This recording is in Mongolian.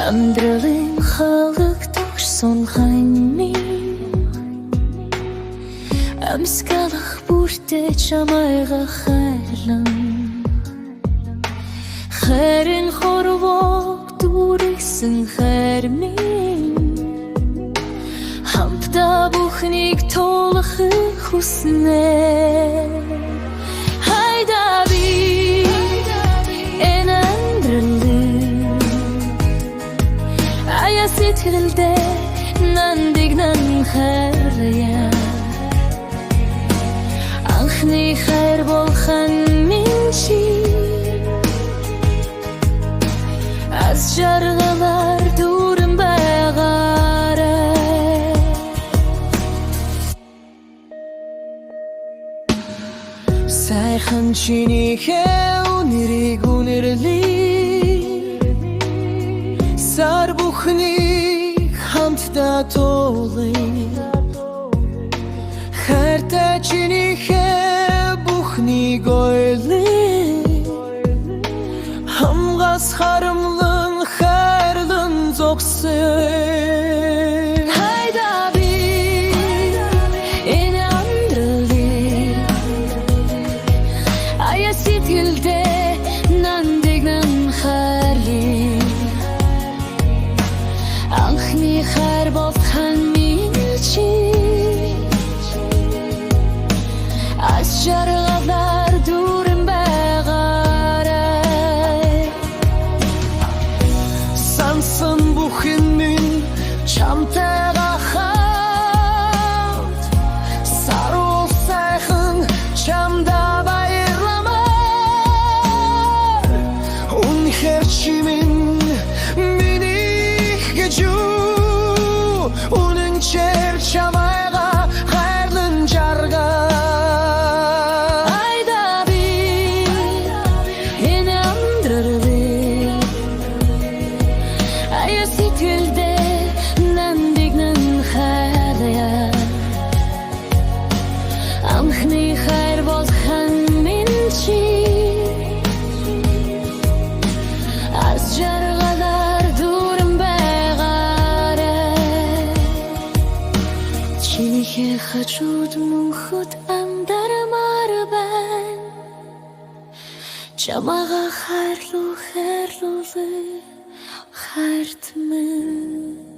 Амьдралын халагдаж сонхайны Амскалах бүртээ чамайга хайрлан Хайрын хорвог дүрэгсэн хайр минь Хамтдаа бүхнийг тулахыг хүснэ Хайда би энэ амьдралын Аяа сэтгэлдээ нандигнан хайрая Анхны хайр болхан минь чи Аз жаргалар дүүрэн байгаарай Сайхан чинийхээ үнэрийг үнэрлэе Сар бүхнийг хамтдаа туулъя Хайртай чинийхээ бүхнийг ойлъя Хамгаас харамлан хайрлан зогсъя Хайда би энэ амьдралын Аяа сэтгэлдээ нандигнан хайрлая Анхны хайр болхан минь чи Аз жаргалар дүүрэн байгаарай Сансан бүхэн минь чамтайгаа хамт Саруул сайхан чамда баярламаар Үнэхээр чи минь минийх гэж юу Үнэнчээр чамайга хайрлан жаргал Анхны хайр болхан минь чи Аз жаргалар дүүрэн байгаарай Чинийхээ хажууд мөнхөд андармаар байна Чамайга хайрлуулъя хайрт минь